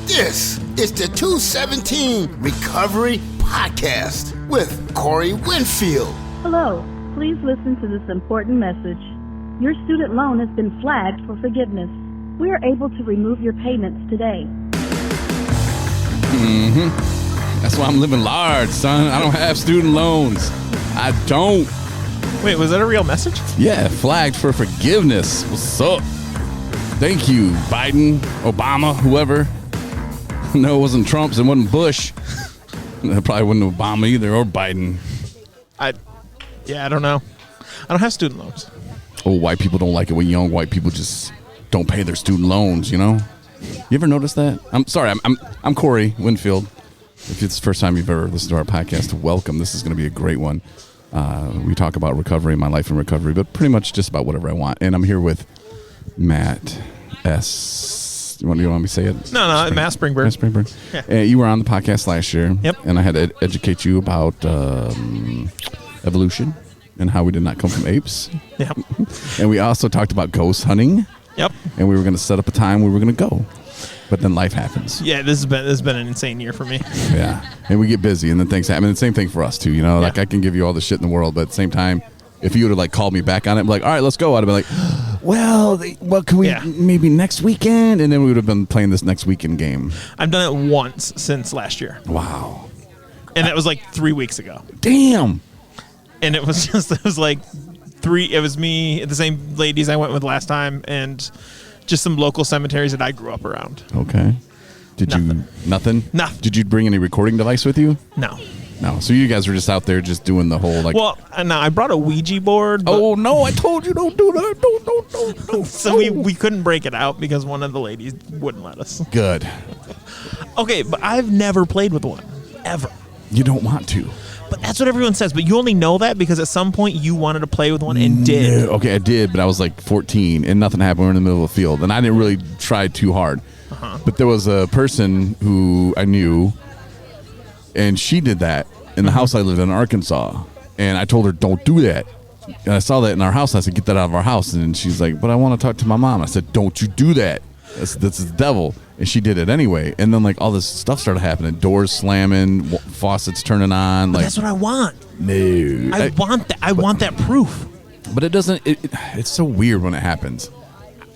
This is the 217 Recovery Podcast with Corey Winfield. Hello. Please listen to this important message. Your student loan has been flagged for forgiveness. We are able to remove your payments today. That's why I'm living large, son. I don't have student loans. I don't. Wait, was that a real message? Yeah, flagged for forgiveness. What's up? Thank you, Biden, Obama, whoever. No, it wasn't Trump's. It wasn't Bush. It probably wasn't Obama either, or Biden. I don't know. I don't have student loans. Oh, white people don't like it when young white people just don't pay their student loans, you know? You ever notice that? I'm sorry, I'm Corey Winfield. If it's the first time you've ever listened to our podcast, welcome. This is going to be a great one. We talk about recovery, my life in recovery, but pretty much just about whatever I want. And I'm here with Matt S. You want me to say it? No, Matt Springberg. Matt Springberg. Yeah. You were on the podcast last year. Yep. And I had to educate you about evolution and how we did not come from apes. Yep. And we also talked about ghost hunting. Yep. And we were going to set up a time we were going to go. But then life happens. Yeah, this has been an insane year for me. Yeah. And we get busy and then things happen. And the same thing for us too, you know? Like I can give you all the shit in the world, but at the same time, if you would have like called me back on it, like, all right, let's go. I'd have been like, well, can we maybe next weekend? And then we would have been playing this next weekend game. I've done it once since last year. Wow. And it was like 3 weeks ago. Damn. And it was me, the same ladies I went with last time, and just some local cemeteries that I grew up around. Okay. Nothing? Nothing. Did you bring any recording device with you? No. No. So you guys were just out there just doing the whole like. Well, no, I brought a Ouija board. Oh no! I told you don't do that. Don't. So we couldn't break it out because one of the ladies wouldn't let us. Good. Okay, but I've never played with one ever. You don't want to. But that's what everyone says. But you only know that because at some point you wanted to play with one and did. Okay, I did, but I was like 14 and nothing happened. We were in the middle of a field, and I didn't really try too hard. But there was a person who I knew, and she did that in the house I lived in Arkansas. And I told her, don't do that. And I saw that in our house. I said, get that out of our house. And she's like, but I want to talk to my mom. I said, don't you do that. That's the devil. And she did it anyway. And then like all this stuff started happening. Doors slamming, faucets turning on. But like that's what I want. No. I want that. I want that proof. But it doesn't. It's so weird when it happens.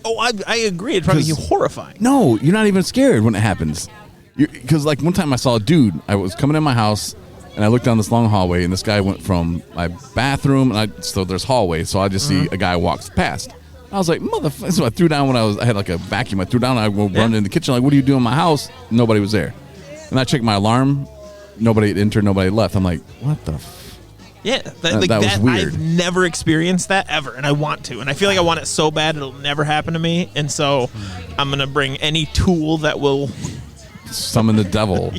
Oh, I agree. It'd probably be horrifying. No, you're not even scared when it happens. Because like one time I saw a dude. I was coming in my house. And I looked down this long hallway, and this guy went from my bathroom, and so there's hallway, so I just see a guy walks past. I was like, motherfucker. So I threw down I had like a vacuum. I threw down, and I went running in the kitchen, like, what are you doing in my house? Nobody was there. And I checked my alarm. Nobody had entered, nobody left. I'm like, what the Yeah, that was weird. I've never experienced that ever, and I want to. And I feel like I want it so bad it'll never happen to me. And so I'm going to bring any tool that will summon the devil.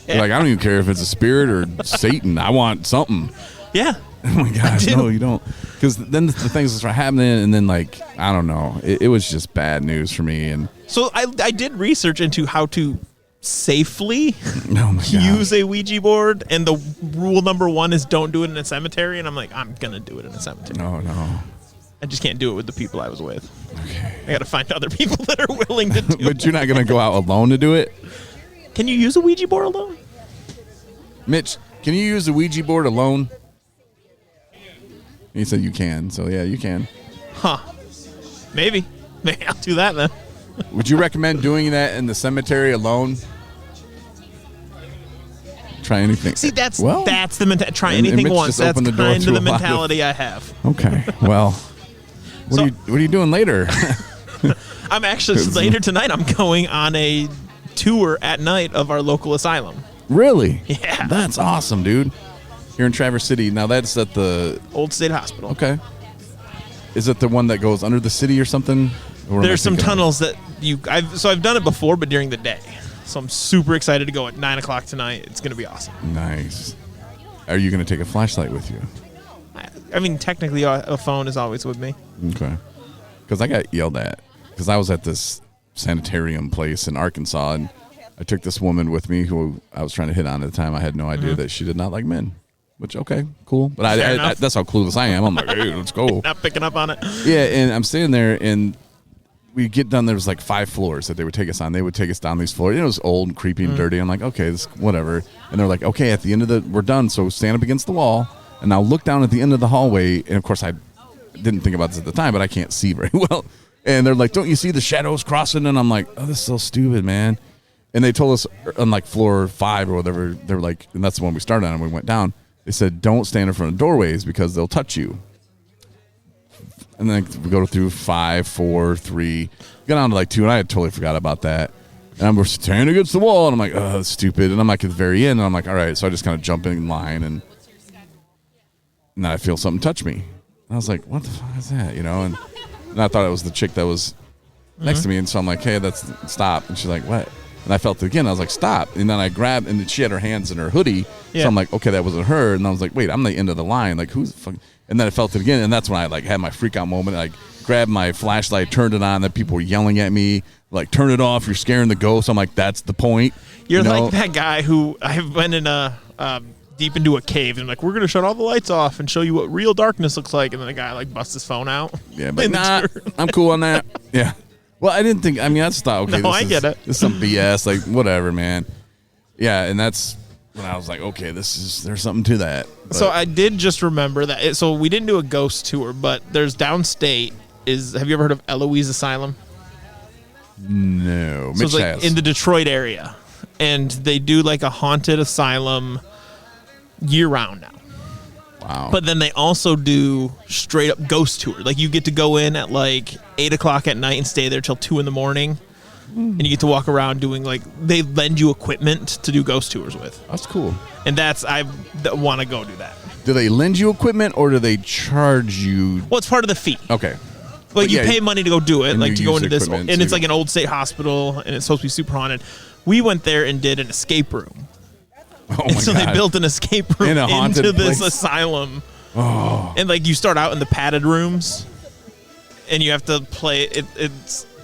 Like, I don't even care if it's a spirit or Satan. I want something. Yeah. Oh my gosh, no, you don't. Because then the things start happening, and then like, I don't know. It was just bad news for me. And so I did research into how to safely use a Ouija board, and the rule number 1 is don't do it in a cemetery. And I'm like, I'm going to do it in a cemetery. No. I just can't do it with the people I was with. Okay. I got to find other people that are willing to do it. But you're not going to go out alone to do it? Can you use a Ouija board alone? Mitch, can you use the Ouija board alone? He said you can, so yeah, you can. Huh. Maybe I'll do that then. Would you recommend doing that in the cemetery alone? Try anything. See, that's the mentality. Try anything once. That's kind of the mentality I have. Okay, well, what are you doing later? I'm actually, later tonight, I'm going on a tour at night of our local asylum. Really? Yeah. That's awesome, dude. Here in Traverse City. Now that's at the Old State Hospital. Okay. Is it the one that goes under the city or something? Or there's some tunnels that I've done it before, but during the day. So I'm super excited to go at 9 o'clock tonight. It's going to be awesome. Nice. Are you going to take a flashlight with you? I mean, technically a phone is always with me. Okay. Because I got yelled at. Because I was at this sanitarium place in Arkansas, and I took this woman with me who I was trying to hit on at the time. I had no idea that she did not like men. Which, okay, cool. But I that's how clueless I am. I'm like, hey, let's go. Not picking up on it. Yeah, and I'm sitting there, and we get done. There was like 5 floors that they would take us on. They would take us down these floors. It was old and creepy and dirty. I'm like, okay, this whatever. And they're like, okay, at the end of we're done. So stand up against the wall and now look down at the end of the hallway. And of course, I didn't think about this at the time, but I can't see very well. And they're like, don't you see the shadows crossing? And I'm like, oh, this is so stupid, man. And they told us on like floor 5 or whatever. They were like, and that's the one we started on. And we went down. They said, don't stand in front of doorways because they'll touch you. And then we go through 5, 4, 3, got on to like 2, and I had totally forgot about that. And we're standing against the wall, and I'm like, oh, that's stupid. And I'm like at the very end, and I'm like, all right. So I just kind of jump in line, and then I feel something touch me. And I was like, what the fuck is that? You know? And I thought it was the chick that was next to me, and so I'm like, hey, that's stop. And she's like, what? And I felt it again. I was like, stop. And then I grabbed, and she had her hands in her hoodie. Yeah. So I'm like, okay, that wasn't her. And I was like, wait, I'm the end of the line. Like, who's the fuck? And then I felt it again, and that's when I like had my freak out moment. I grabbed my flashlight, turned it on, then people were yelling at me, like, turn it off, you're scaring the ghost. I'm like, that's the point. You're like that guy who I went in deep into a cave and like, we're gonna shut all the lights off and show you what real darkness looks like, and then the guy like busts his phone out. Yeah, but I'm cool on that. Yeah. Well, I didn't think. I mean, I just thought, okay, I get it. This is some BS. Like, whatever, man. Yeah, and that's when I was like, okay, there's something to that. But so I did just remember that. So we didn't do a ghost tour, but there's downstate. Have you ever heard of Eloise Asylum? No. So it's like in the Detroit area, and they do like a haunted asylum year round now. Wow. But then they also do straight up ghost tour. Like you get to go in at like 8:00 at night and stay there till 2 a.m. And you get to walk around doing like, they lend you equipment to do ghost tours with. That's cool. And I want to go do that. Do they lend you equipment or do they charge you? Well, it's part of the fee. Okay. Like you pay money to go do it, like to go into this, and it's like an old state hospital, and it's supposed to be super haunted. We went there and did an escape room. Oh my so God. They built an escape room into this asylum. Oh. And like you start out in the padded rooms, and you have to play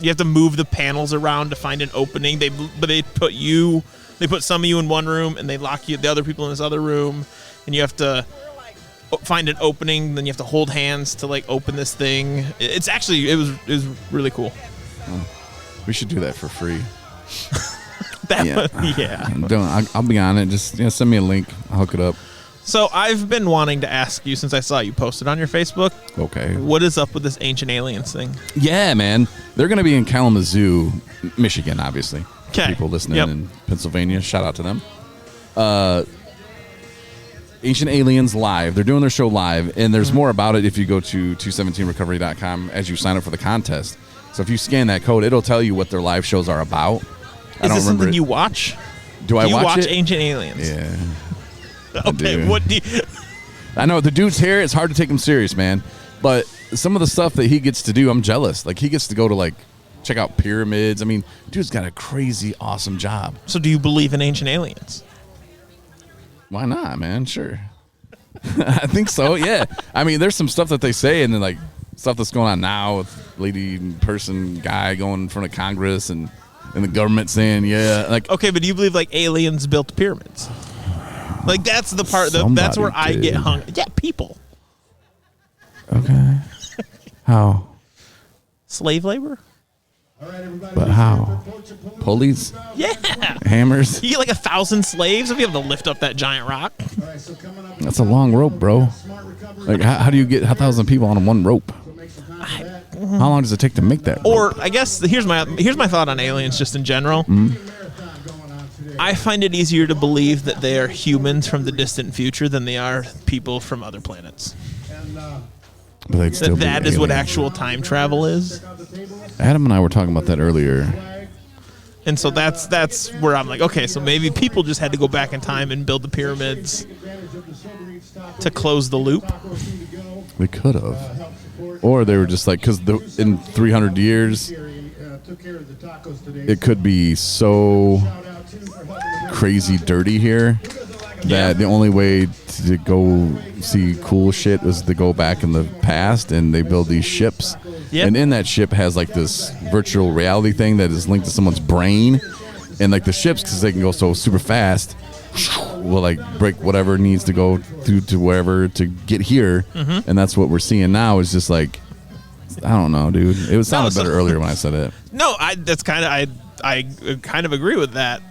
you have to move the panels around to find an opening. They put some of you in one room, and they lock the other people in this other room, and you have to find an opening. Then you have to hold hands to like open this thing. It was really cool. We should do that for free. I'll be on it. Just send me a link. I'll hook it up. So I've been wanting to ask you since I saw you posted on your Facebook. Okay. What is up with this Ancient Aliens thing? Yeah, man. They're going to be in Kalamazoo, Michigan, obviously. Okay. People listening in Pennsylvania, shout out to them. Ancient Aliens Live. They're doing their show live, and there's more about it if you go to 217recovery.com as you sign up for the contest. So if you scan that code, it'll tell you what their live shows are about. Is this something you watch? Do I watch it? Ancient Aliens? Yeah. Okay, what do you... I know, the dude's hair, it's hard to take him serious, man. But some of the stuff that he gets to do, I'm jealous. Like, he gets to go to, like, check out pyramids. I mean, dude's got a crazy, awesome job. So do you believe in Ancient Aliens? Why not, man? Sure. I think so, yeah. I mean, there's some stuff that they say, and then, like, stuff that's going on now with lady person guy going in front of Congress and the government saying, yeah. Like, okay, but do you believe, like, aliens built the pyramids? Like, that's the part, that's where I get hung. Yeah, people. Okay. How? Slave labor? But how? Pulleys? Yeah. Hammers? You get like 1,000 slaves if you have to lift up that giant rock. That's a long rope, bro. Like, how do you get 1,000 people on one rope? How long does it take to make that rope? Or, I guess, here's my thought on aliens just in general. Mm-hmm. I find it easier to believe that they are humans from the distant future than they are people from other planets. But they'd still that is what actual time travel is. Adam and I were talking about that earlier. And so that's where I'm like, okay, so maybe people just had to go back in time and build the pyramids to close the loop. They could have. Or they were just like, because in 300 years, it could be so crazy dirty here that the only way to go see cool shit was to go back in the past, and they build these ships. Yep. And in that ship has like this virtual reality thing that is linked to someone's brain, and like the ships, because they can go so super fast, will like break whatever needs to go through to wherever to get here. And that's what we're seeing now is just like I don't know, dude. It sounded better earlier when I said it. No, I kind of agree with that.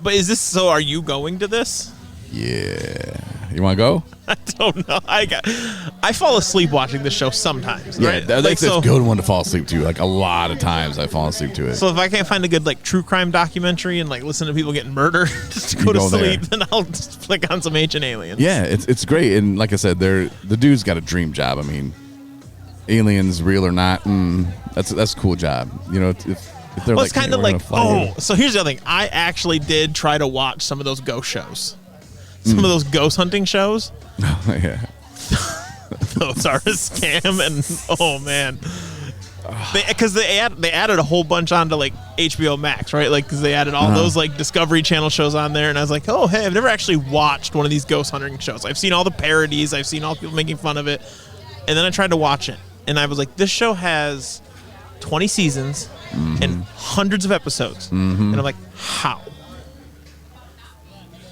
But is this so? Are you going to this? Yeah. You want to go? I don't know. I fall asleep watching this show sometimes. Yeah, right? that's a good one to fall asleep to. Like a lot of times I fall asleep to it. So if I can't find a good like true crime documentary and like listen to people getting murdered just to go to sleep, then I'll just flick on some Ancient Aliens. Yeah, it's great. And like I said, the dude's got a dream job. I mean, aliens, real or not, that's a cool job. You know, if they're it's kind of like, so here's the other thing. I actually did try to watch some of those ghost shows. Some of those ghost hunting shows. Yeah. Those are a scam, and oh man, because they added a whole bunch onto like HBO Max, right? Like because they added all those like Discovery Channel shows on there, and I was like, oh hey, I've never actually watched one of these ghost hunting shows. I've seen all the parodies, I've seen all people making fun of it, and then I tried to watch it, and I was like, this show has 20 seasons and hundreds of episodes, and I'm like, how?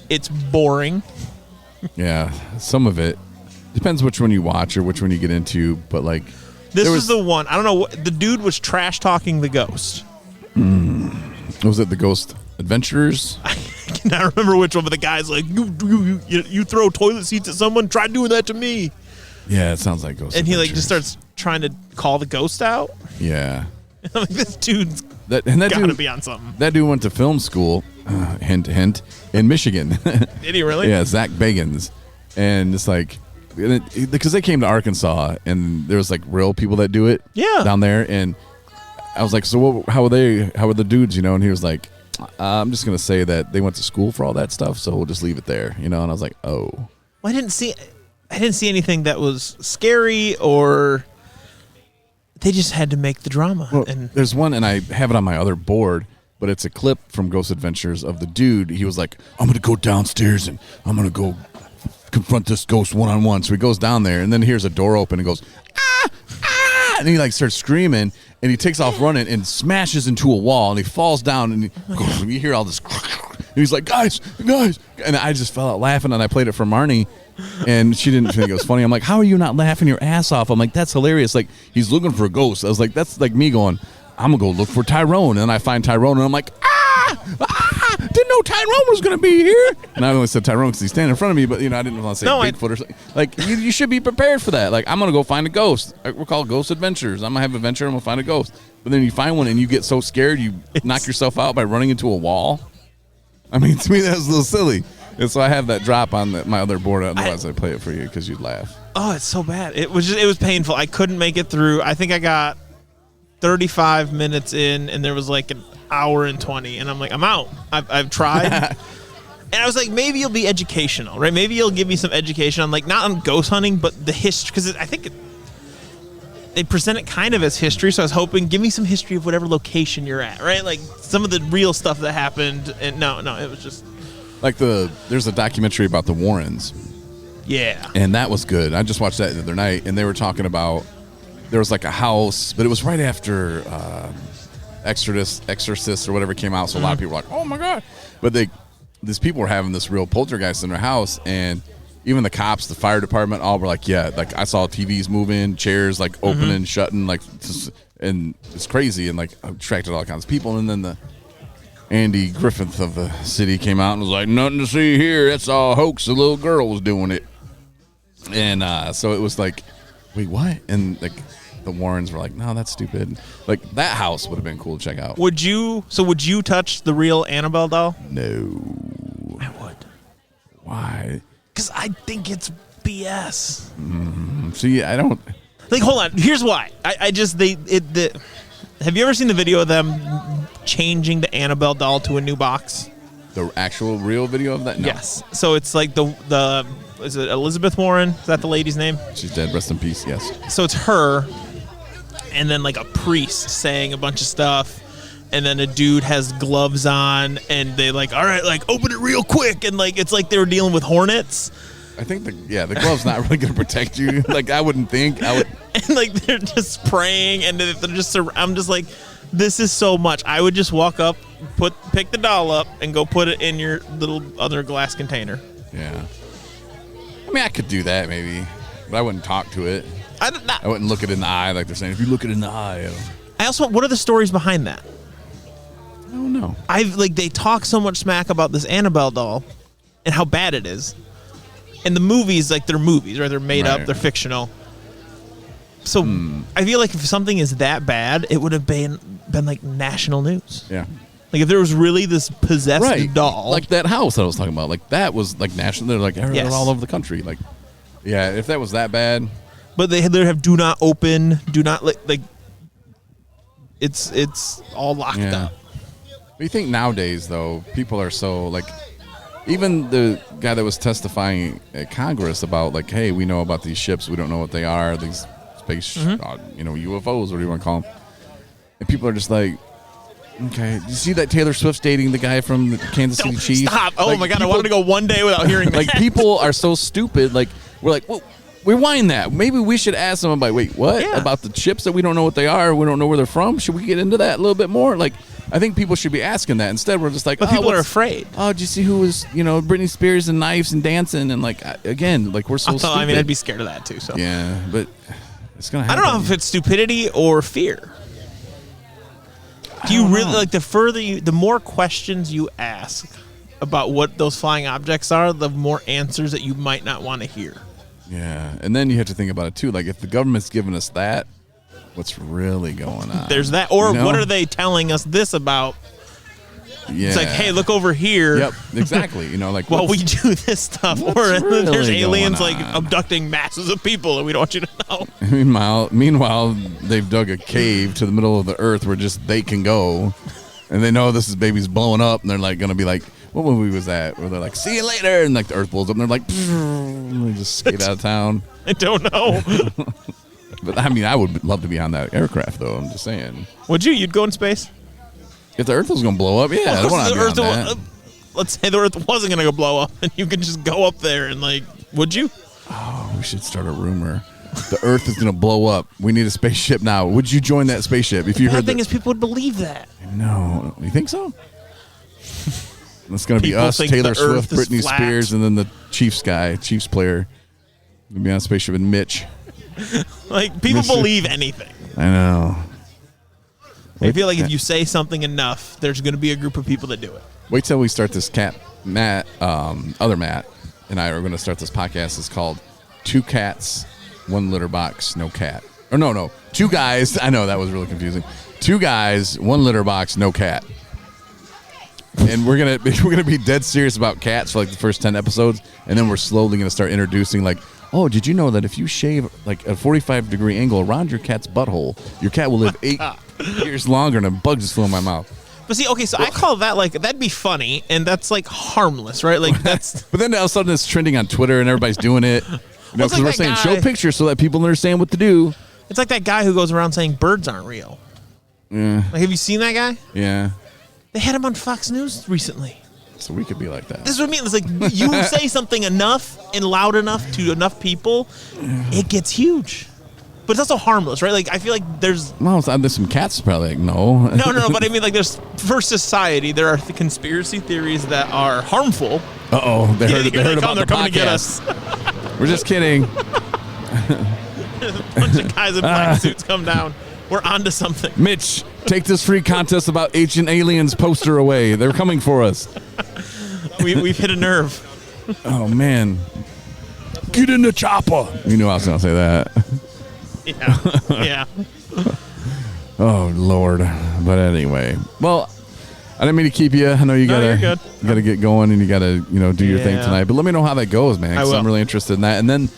It's boring. Yeah, some of it depends which one you watch or which one you get into, but like this was the one. I don't know. The dude was trash talking the ghost. Was it the Ghost Adventurers? I cannot remember which one, but the guy's like, you throw toilet seats at someone. Try doing that to me. Yeah, it sounds like Ghost. And Adventures. he like just starts trying to call the ghost out. Yeah. I'm like, this dude's that gotta dude, be on something. That dude went to film school, hint, hint, in Michigan. Did he really? Yeah, Zach Bagans. And it's like, because they came to Arkansas, and there was like real people that do it down there. And I was like, so how are the dudes, you know? And he was like, I'm just going to say that they went to school for all that stuff, so we'll just leave it there, you know? And I was like, oh. Well, I didn't see anything that was scary or... They just had to make the drama. Well, there's one, and I have it on my other board, but it's a clip from Ghost Adventures of the dude. He was like, I'm going to go downstairs, and I'm going to go confront this ghost one-on-one. So he goes down there, and then hears a door open and goes, ah, ah, and he like starts screaming, and he takes off running and smashes into a wall, and he falls down, and you hear all this, and he's like, guys, and I just fell out laughing, and I played it for Marnie. And she didn't think it was funny. I'm like, how are you not laughing your ass off? I'm like, that's hilarious. Like, he's looking for a ghost. I was like, that's like me going, I'm going to go look for Tyrone. And then I find Tyrone, and I'm like, didn't know Tyrone was going to be here. And I only said Tyrone because he's standing in front of me, but, you know, I didn't want to say Bigfoot or something. Like, you should be prepared for that. Like, I'm going to go find a ghost. We're called Ghost Adventures. I'm going to have an adventure. I'm going to find a ghost. But then you find one, and you get so scared, you knock yourself out by running into a wall. I mean, to me, that was a little silly. And so I have that drop on my other board. Otherwise, I'd play it for you because you'd laugh. Oh, it's so bad. It was painful. I couldn't make it through. I think I got 35 minutes in, and there was like an hour and 20, and I'm like, I'm out. I've tried. And I was like, maybe it'll be educational, right? Maybe you'll give me some education on like not on ghost hunting, but the history, because I think they present it kind of as history. So I was hoping, give me some history of whatever location you're at, right? Like some of the real stuff that happened. And no, it was just. Like there's a documentary about the Warrens. Yeah. And that was good. I just watched that the other night, and they were talking about there was like a house, but it was right after Exorcist or whatever came out, so a lot of people were like, oh my God. But these people were having this real poltergeist in their house, and even the cops, the fire department, all were like, yeah, like I saw TVs moving, chairs like opening and shutting, like, and it's crazy, and like attracted all kinds of people. And then the Andy Griffith of the city came out and was like, nothing to see here. That's all hoax. The little girl was doing it. And so it was like, wait, what? And like the Warrens were like, no, that's stupid. Like that house would have been cool to check out. Would you touch the real Annabelle doll? No. I would. Why? Because I think it's BS. See, I don't. Like, hold on. Here's why. Have you ever seen the video of them changing the Annabelle doll to a new box? The actual real video of that? No. Yes. So it's like the is it Elizabeth Warren? Is that the lady's name? She's dead. Rest in peace. Yes. So it's her, and then like a priest saying a bunch of stuff, and then a dude has gloves on, and they like, all right, like open it real quick, and like it's like they were dealing with hornets. I think the glove's not really going to protect you. Like I wouldn't think. I would. And like they're just praying, and they're just. I'm just like, this is so much. I would just walk up, pick the doll up, and go put it in your little other glass container. Yeah. I mean, I could do that maybe, but I wouldn't talk to it. I wouldn't look it in the eye like they're saying. If you look it in the eye, I also, what are the stories behind that? I don't know. They talk so much smack about this Annabelle doll and how bad it is. And the movies, like, they're movies, right? They're made up, they're fictional. So I feel like if something is that bad, it would have been like national news. Yeah. Like if there was really this possessed doll. Like that house I was talking about. Like that was like national. They're like they're all over the country. Like, yeah, if that was that bad. But they have do not open, do not like it's all locked up. But you think nowadays though, people are so like, even the guy that was testifying at Congress about like, hey, we know about these ships, we don't know what they are, these space, UFOs, what do you want to call them? And people are just like, okay, did you see that Taylor Swift's dating the guy from the Kansas City Chiefs? Stop! Oh my God, I wanted to go one day without hearing that. Like people are so stupid. Like we're like, well, rewind that. Maybe we should ask them about, wait, what about the ships that we don't know what they are? We don't know where they're from. Should we get into that a little bit more? Like, I think people should be asking that. Instead, we're just like, but people are afraid. Oh, did you see who was, Britney Spears and knives and dancing and like again, like we're so stupid. I mean, I'd be scared of that too. So yeah, but it's gonna happen. I don't know if it's stupidity or fear. Do you really like the more questions you ask about what those flying objects are, the more answers that you might not want to hear. Yeah, and then you have to think about it too. Like if the government's giving us that, what's really going on? There's that, or what are they telling us this about? Yeah. It's like, hey, look over here. Yep, exactly. Like well, we do this stuff, or really there's aliens like abducting masses of people, and we don't want you to know. Meanwhile, they've dug a cave to the middle of the earth where just they can go, and they know this baby's blowing up, and they're like gonna be like, what movie was that? Where they're like, see you later, and like the earth blows up, and they're like, and they just skate out of town. I don't know. But I mean, I would love to be on that aircraft, though. I'm just saying. Would you? You'd go in space? If the Earth was going to blow up, yeah, I want to be on that. Let's say the Earth wasn't going to blow up, and you could just go up there and like, would you? Oh, we should start a rumor. The Earth is going to blow up. We need a spaceship now. Would you join that spaceship if you heard? The thing is, people would believe that. No, you think so? It's going to be us, Taylor Swift, Britney Spears, and then the Chiefs player. We'll be on a spaceship with Mitch. Like people believe anything. I know. I feel like if you say something enough, there's going to be a group of people that do it. Wait till we start this Matt, other Matt, and I are going to start this podcast. It's called Two Cats, One Litter Box, No Cat. Or no, two guys. I know that was really confusing. Two guys, one litter box, no cat. And we're gonna be dead serious about cats for like the first 10 episodes, and then we're slowly gonna start introducing like, oh, did you know that if you shave like a 45-degree angle around your cat's butthole, your cat will live 8 years longer, and a bug just flew in my mouth. But see, okay, so I call that like, that'd be funny, and that's like harmless, right? Like that's. But then all of a sudden it's trending on Twitter, and everybody's doing it. Because we're saying show pictures so that people understand what to do. It's like that guy who goes around saying birds aren't real. Yeah. Like, have you seen that guy? Yeah. They had him on Fox News recently. So we could be like that. This is what I mean. It's like you say something enough and loud enough to enough people, it gets huge. But it's also harmless, right? Like, I feel like there's... Well, there's some cats probably like, no. No, but I mean, like, there's... For society, there are conspiracy theories that are harmful. Uh-oh. They heard about the They're coming to get us. We're just kidding. A bunch of guys in black suits come down. We're onto something. Mitch, take this free contest about ancient aliens poster away. They're coming for us. We've hit a nerve. Oh, man. Get in the chopper. You knew I was going to say that. Yeah. Oh, Lord. But anyway. Well, I didn't mean to keep you. I know you gotta get going and you gotta do your thing tonight. But let me know how that goes, man. Because I'm really interested in that. And then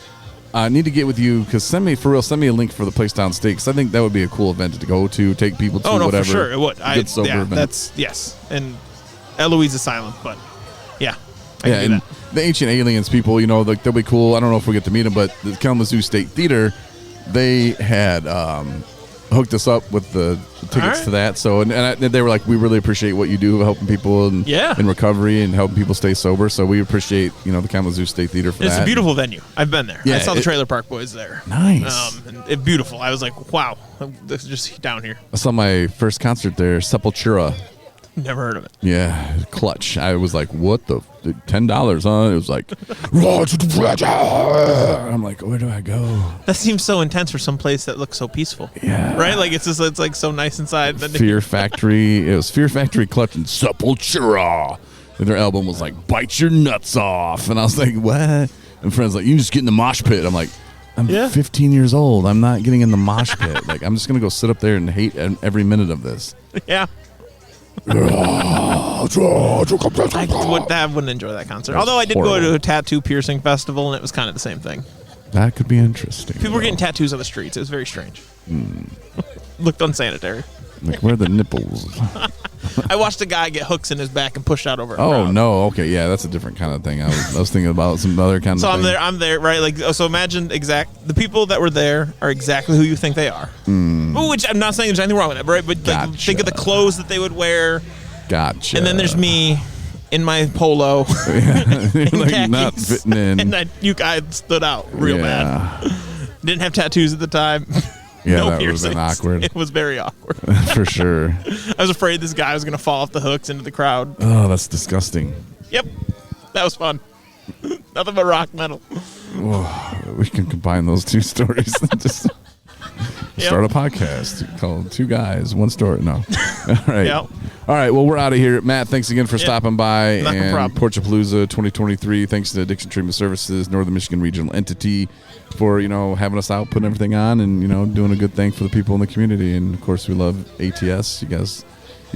I need to get with you because send me a link for the place downstate because I think that would be a cool event to go to, take people to, whatever. For sure it would. Good sober event. That's yes. And Eloise is silent, but yeah. And the ancient aliens people, they'll be cool. I don't know if we get to meet them, but the Kalamazoo State Theater, they had hooked us up with the tickets to that. So and they were like, we really appreciate what you do helping people in recovery and helping people stay sober. So we appreciate the Kalamazoo State Theater for that. It's a beautiful venue. I've been there. Yeah, I saw the Trailer Park Boys there. Nice. And beautiful. I was like, wow, this is just down here. I saw my first concert there, Sepultura. Never heard of it. Yeah, Clutch. I was like, what the $10, huh? It was like, I'm like, where do I go? That seems so intense for some place that looks so peaceful. Yeah. Right? Like it's like so nice inside. Fear Factory. It was Fear Factory, Clutch, and Sepultura. And their album was like, Bite Your Nuts Off. And I was like, what? And friends like, you just get in the mosh pit. I'm like, I'm 15 years old. I'm not getting in the mosh pit. Like, I'm just going to go sit up there and hate every minute of this. Yeah. I wouldn't enjoy that concert. Although I did go to a tattoo piercing festival, and it was kind of the same thing. That could be interesting. People were getting tattoos on the streets. It was very strange. Looked unsanitary. Like, where are the nipples? I watched a guy get hooks in his back and push out over a Oh, crowd. no. Okay, yeah, that's a different kind of thing. I was thinking about some other kind So of thing. I'm there, right? Like, so imagine the people that were there are exactly who you think they are. Which I'm not saying there's anything wrong with that, right? But like, Gotcha. think of the clothes that they would wear. Gotcha. And then there's me in my polo. Like, not fitting in. And you guys stood out real bad. Didn't have tattoos at the time. Yeah, No that piercings. would have been awkward. It was very awkward. For sure. I was afraid this guy was going to fall off the hooks into the crowd. Oh, that's disgusting. Yep. That was fun. Nothing but rock metal. Whoa, we can combine those two stories and just start a podcast called Two Guys, One Story. No. All right. Yep. All right. Well, we're out of here. Matt, thanks again for stopping by. Not a and problem. Porchapalooza 2023. Thanks to Addiction Treatment Services, Northern Michigan Regional Entity, for having us out, putting everything on, and doing a good thing for the people in the community. And of course, we love ATS. You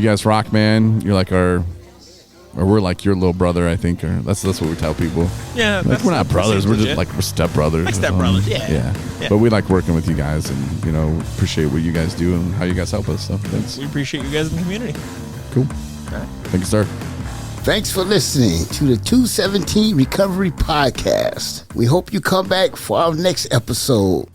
guys rock, man. You're like we're like your little brother, I think. Or that's what we tell people. Yeah. Like, we're not brothers. We're just legit. we're stepbrothers. Like stepbrothers, yeah. Yeah. But we like working with you guys, and appreciate what you guys do and how you guys help us. So thanks. We appreciate you guys in the community. Cool. Thank you, sir. Thanks for listening to the 217 Recovery Podcast. We hope you come back for our next episode.